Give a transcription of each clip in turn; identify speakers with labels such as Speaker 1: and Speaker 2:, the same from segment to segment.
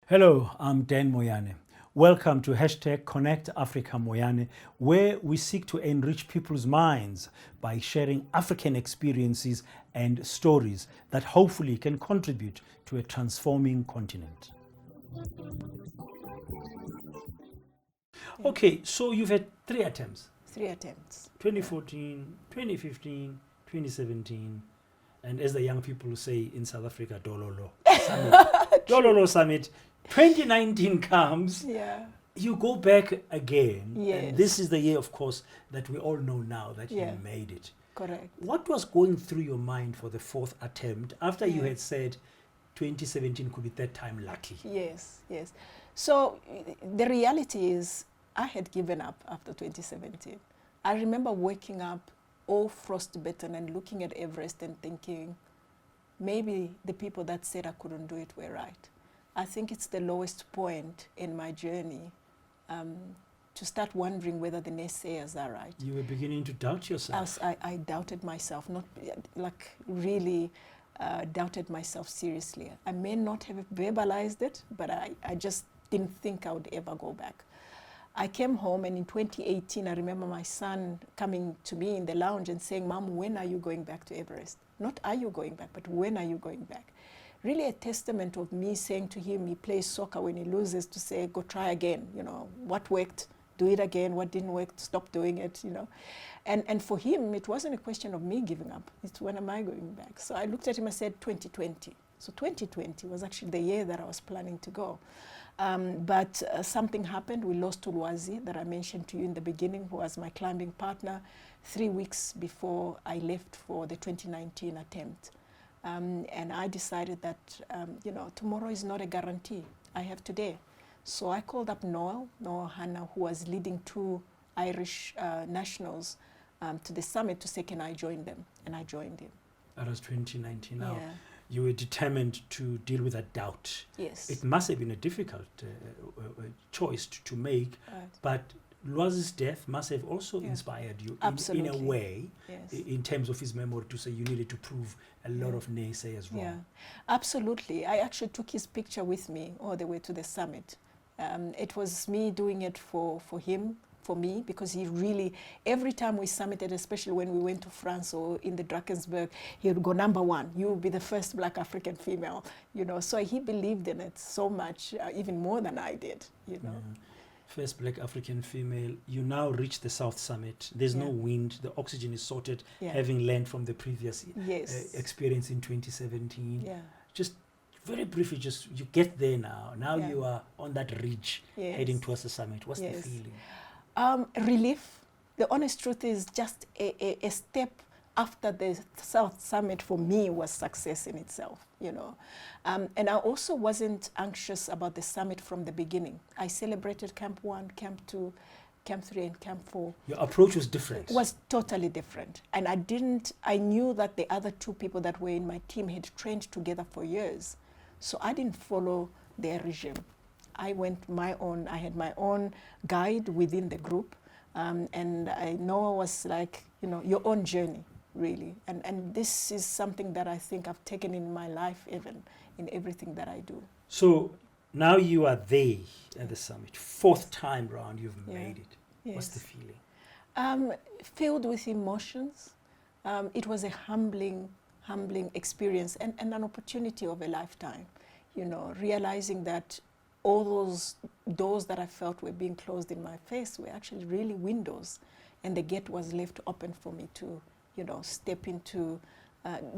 Speaker 1: Hello, I'm Dan Moyane. Welcome to hashtag Connect Africa Moyane, where we seek to enrich people's minds by sharing African experiences and stories that hopefully can contribute to a transforming continent. Okay, so you've had 3 attempts.
Speaker 2: 3 attempts.
Speaker 1: 2014, 2015, 2017, and as the young people say in South Africa, Dololo Summit. Dololo Summit. 2019 comes,
Speaker 2: Yeah.
Speaker 1: you go back again,
Speaker 2: Yes.
Speaker 1: and this is the year, of course, that we all know now that
Speaker 2: Yeah.
Speaker 1: you made it.
Speaker 2: Correct.
Speaker 1: What was going through your mind for the 4th attempt after you
Speaker 2: Yeah.
Speaker 1: had said 2017 could be that time lucky?
Speaker 2: Yes, yes. So the reality is I had given up after 2017. I remember waking up all frostbitten and looking at Everest and thinking, maybe the people that said I couldn't do it were right. I think it's the lowest point in my journey to start wondering whether the naysayers are right.
Speaker 1: You were beginning to doubt yourself.
Speaker 2: As I doubted myself, not like really doubted myself seriously. I may not have verbalized it, but I just didn't think I would ever go back. I came home, and in 2018, I remember my son coming to me in the lounge and saying, "Mom, when are you going back to Everest? Not are you going back, but when are you going back?" Really a testament of me saying to him, he plays soccer when he loses, to say, go try again, you know, what worked, do it again, what didn't work, stop doing it, you know. And for him, it wasn't a question of me giving up, it's when am I going back? So I looked at him and said 2020. So 2020 was actually the year that I was planning to go. But something happened. We lost Ulwazi, that I mentioned to you in the beginning, who was my climbing partner, 3 weeks before I left for the 2019 attempt. And I decided that, you know, tomorrow is not a guarantee. I have today. So I called up Noel Hanna, who was leading 2 Irish nationals to the summit, to say, can I join them? And I joined him.
Speaker 1: That was 2019 now.
Speaker 2: Yeah.
Speaker 1: You were determined to deal with that doubt.
Speaker 2: Yes.
Speaker 1: It must have been a difficult choice to make,
Speaker 2: Right.
Speaker 1: but Lwazi's death must have also
Speaker 2: Yeah.
Speaker 1: inspired you in a
Speaker 2: Absolutely.
Speaker 1: way,
Speaker 2: Yes.
Speaker 1: in terms of his memory, to say you needed to prove a lot
Speaker 2: Yeah.
Speaker 1: of naysayers wrong.
Speaker 2: Yeah, absolutely. I actually took his picture with me all the way to the summit. It was me doing it for him, for me, because he really, every time we summited, especially when we went to France or in the Drakensberg, he would go, number 1, you will be the first Black African female, you know. So he believed in it so much, even more than I did, you know.
Speaker 1: Yeah. First Black African female. You now reach the South Summit. There's no
Speaker 2: Yeah.
Speaker 1: wind. The oxygen is sorted,
Speaker 2: Yeah.
Speaker 1: having learned from the previous
Speaker 2: Yes.
Speaker 1: experience in 2017.
Speaker 2: Yeah.
Speaker 1: Just very briefly, just you get there now. Now
Speaker 2: Yeah.
Speaker 1: you are on that ridge,
Speaker 2: Yes.
Speaker 1: heading towards the summit. What's the
Speaker 2: Yes.
Speaker 1: feeling?
Speaker 2: Relief. The honest truth is, just a step after the South Summit for me was success in itself, you know. And I also wasn't anxious about the summit from the beginning. I celebrated Camp 1, Camp 2, Camp 3, and Camp 4.
Speaker 1: Your approach was different.
Speaker 2: It was totally different. And I knew that the other 2 people that were in my team had trained together for years. So I didn't follow their regime. I went my own, I had my own guide within the group. And I know it was like, you know, your own journey, really. And this is something that I think I've taken in my life, even in everything that I do.
Speaker 1: So now you are there at the summit. 4th time round, you've
Speaker 2: Yeah.
Speaker 1: made it.
Speaker 2: Yes.
Speaker 1: What's the feeling?
Speaker 2: Filled with emotions. It was a humbling experience and an opportunity of a lifetime, you know, realizing that all those doors that I felt were being closed in my face were actually really windows, and the gate was left open for me to, you know, step into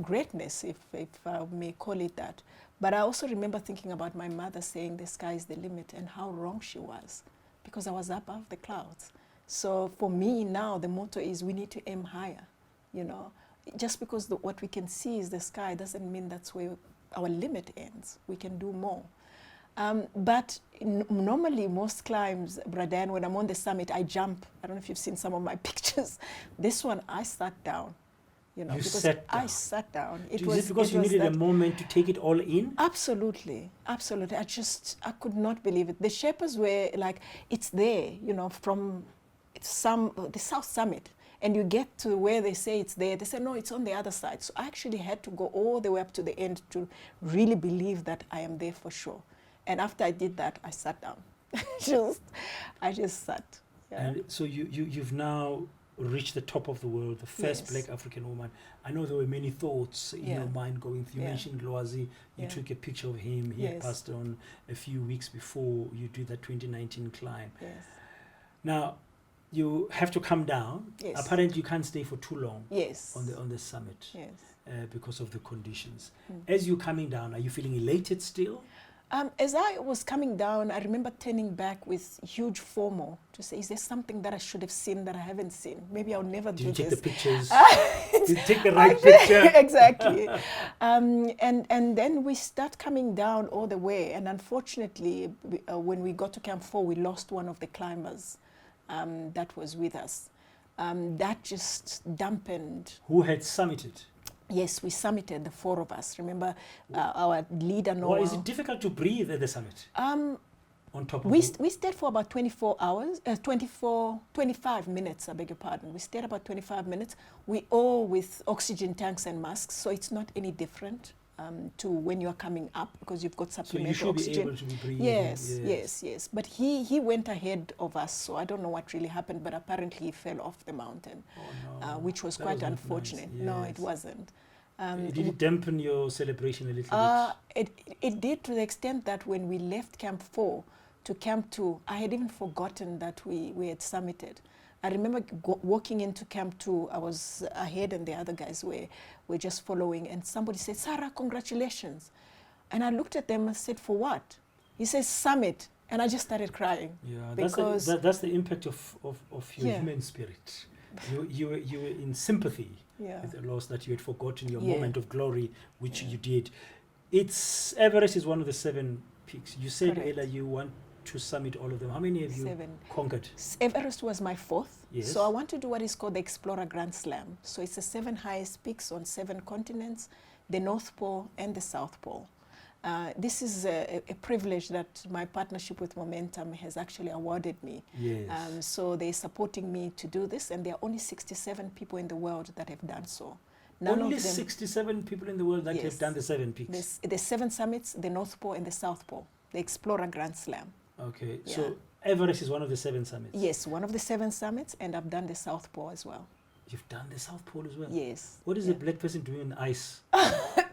Speaker 2: greatness, if I may call it that. But I also remember thinking about my mother saying the sky is the limit, and how wrong she was, because I was above the clouds. So for me now, the motto is we need to aim higher, you know. Just because what we can see is the sky doesn't mean that's where our limit ends. We can do more. But normally, most climbs, Bradan, when I'm on the summit, I jump. I don't know if you've seen some of my pictures. This one, I sat down. You know,
Speaker 1: You
Speaker 2: because
Speaker 1: sat down.
Speaker 2: I sat down.
Speaker 1: Is it because you needed a moment to take it all in?
Speaker 2: Absolutely, absolutely. I could not believe it. The Sherpas were like, it's there, you know, from the South Summit. And you get to where they say it's there, they say, no, it's on the other side. So I actually had to go all the way up to the end to really believe that I am there for sure. And after I did that, I sat down. I just sat. Yeah.
Speaker 1: And so you've now reached the top of the world, the first
Speaker 2: Yes.
Speaker 1: black African woman. I know there were many thoughts in your mind going through. You mentioned Loazi, you took a picture of him. He had passed on a few weeks before you did that 2019 climb.
Speaker 2: Yes.
Speaker 1: Now, you have to come down.
Speaker 2: Yes.
Speaker 1: Apparently, you can't stay for too long.
Speaker 2: Yes.
Speaker 1: On the summit.
Speaker 2: Yes.
Speaker 1: Because of the conditions. As you're coming down, are you feeling elated still?
Speaker 2: As I was coming down, I remember turning back with huge FOMO to say, is there something that I should have seen that I haven't seen? Maybe I'll never do this.
Speaker 1: Did you take the pictures? Did you take the right picture?
Speaker 2: Exactly. And then we start coming down all the way. And unfortunately, when we got to Camp 4, we lost one of the climbers that was with us. That just dampened.
Speaker 1: Who had summited?
Speaker 2: Yes, we summited, the four of us. Remember, our leader, Noah.
Speaker 1: Why is it difficult to breathe at the summit? On top of
Speaker 2: we stayed for about 25 minutes, I beg your pardon. We stayed about 25 minutes. We all with oxygen tanks and masks, so it's not any different to when you're coming up because you've got supplemental oxygen.
Speaker 1: So you should be able to be breathing.
Speaker 2: Yes. But he went ahead of us, so I don't know what really happened, but apparently he fell off the mountain, which was quite unfortunate.
Speaker 1: Nice.
Speaker 2: No, it wasn't.
Speaker 1: Did it dampen your celebration a little bit?
Speaker 2: It did, to the extent that when we left Camp 4 to Camp 2, I had even forgotten that we had summited. I remember walking into Camp 2, I was ahead and the other guys were just following, and somebody said, Sarah, congratulations. And I looked at them and said, for what? He says, summit. And I just started crying.
Speaker 1: Yeah,
Speaker 2: because
Speaker 1: that's the impact of your human spirit. You were in sympathy with the loss, that you had forgotten your moment of glory, which you did. Everest is one of the 7 peaks. You said earlier you want to summit all of them. How many have you conquered?
Speaker 2: Everest was my 4th.
Speaker 1: Yes.
Speaker 2: So I want to do what is called the Explorer Grand Slam. So it's the 7 highest peaks on 7 continents, the North Pole and the South Pole. This is a privilege that my partnership with Momentum has actually awarded me.
Speaker 1: Yes.
Speaker 2: So they're supporting me to do this, and there are only 67 people in the world that have done so.
Speaker 1: Only 67 people in the world that have done the 7 peaks?
Speaker 2: The 7 summits, the North Pole and the South Pole, the Explorer Grand Slam.
Speaker 1: Okay, so Everest is one of the 7 summits?
Speaker 2: Yes, one of the 7 summits, and I've done the South Pole as well.
Speaker 1: You've done the South Pole as well?
Speaker 2: Yes.
Speaker 1: What is a black person doing on ice?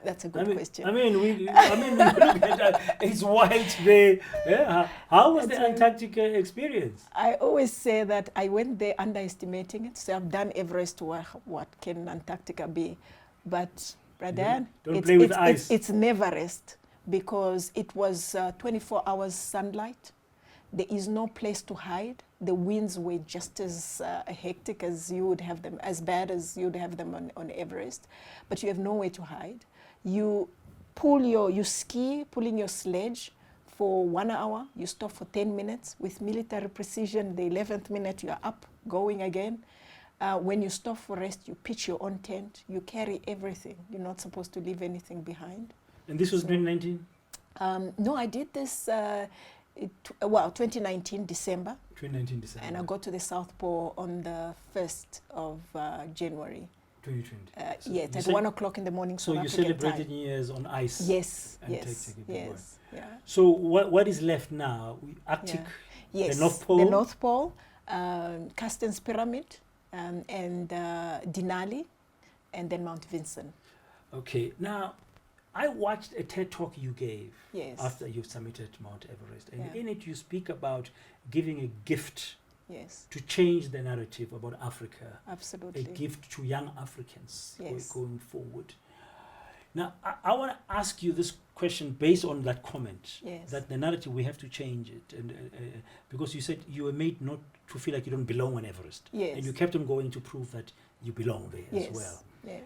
Speaker 2: That's a good question.
Speaker 1: I mean, look at that. It's white there. Yeah. How was the Antarctica experience?
Speaker 2: I always say that I went there underestimating it. So I've done Everest. What can Antarctica be? But, Bradan,
Speaker 1: don't play with ice.
Speaker 2: It's Neverest, because it was 24 hours sunlight. There is no place to hide. The winds were just as hectic as you would have them, as bad as you'd have them on Everest, but you have nowhere to hide. You ski, pulling your sledge for 1 hour, you stop for 10 minutes. With military precision, the 11th minute you are up, going again. When you stop for rest, you pitch your own tent, you carry everything. You're not supposed to leave anything behind.
Speaker 1: And this was 2019?
Speaker 2: No, I did this 2019 December.
Speaker 1: 2019 December.
Speaker 2: And I got to the South Pole on the 1st of January.
Speaker 1: 2020.
Speaker 2: At 1 o'clock in the morning.
Speaker 1: So you celebrated New Year's on ice.
Speaker 2: Yes. Yeah.
Speaker 1: So what is left now? Arctic,
Speaker 2: the
Speaker 1: North Pole?
Speaker 2: The North Pole, Carsten's Pyramid, and Denali, and then Mount Vinson.
Speaker 1: Okay. Now, I watched a TED talk you gave after you summited Mount Everest, and in it you speak about giving a gift to change the narrative about Africa.
Speaker 2: Absolutely.
Speaker 1: A gift to young Africans going forward. Now, I want to ask you this question based on that comment, that the narrative, we have to change it. And because you said you were made not to feel like you don't belong on Everest.
Speaker 2: Yes.
Speaker 1: And you kept on going to prove that you belong there as well.
Speaker 2: Yes.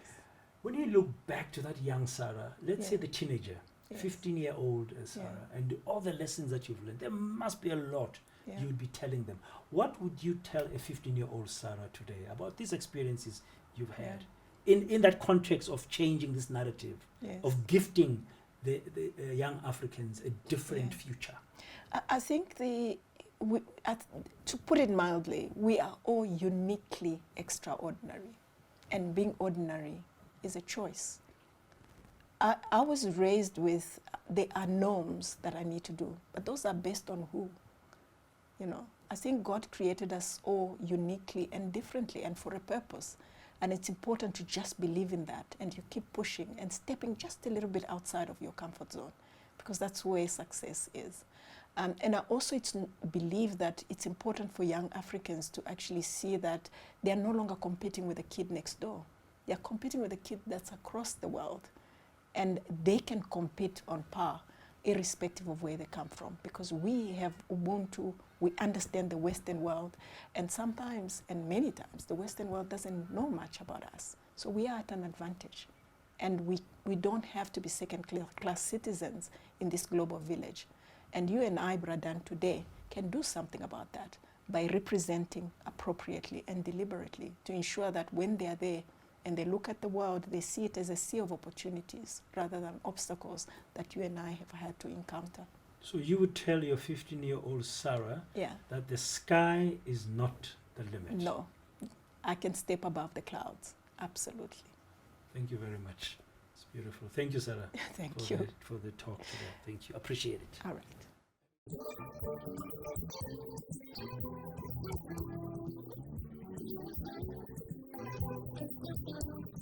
Speaker 1: When you look back to that young Sarah, let's say the teenager, 15-year-old Sarah, and all the lessons that you've learned, there must be a lot you would be telling them. What would you tell a 15-year-old Sarah today about these experiences you've had in that context of changing this narrative, of gifting the young Africans a different future?
Speaker 2: I think to put it mildly, we are all uniquely extraordinary, and being ordinary is a choice. I was raised with, there are norms that I need to do, but those are based on who? You know, I think God created us all uniquely and differently and for a purpose. And it's important to just believe in that, and you keep pushing and stepping just a little bit outside of your comfort zone, because that's where success is. And I also believe that it's important for young Africans to actually see that they are no longer competing with the kid next door. They are competing with a kid that's across the world, and they can compete on par irrespective of where they come from, because we have Ubuntu, we understand the Western world, and sometimes, and many times, the Western world doesn't know much about us. So we are at an advantage, and we don't have to be second-class citizens in this global village. And you and I, Bradan, today can do something about that by representing appropriately and deliberately to ensure that when they are there and they look at the world, they see it as a sea of opportunities rather than obstacles that you and I have had to encounter.
Speaker 1: So you would tell your 15-year-old Sarah that the sky is not the limit.
Speaker 2: No, I can step above the clouds, absolutely.
Speaker 1: Thank you very much. It's beautiful. Thank you, Sarah.
Speaker 2: Thank you.
Speaker 1: For the talk today. Thank you. Appreciate it.
Speaker 2: All right.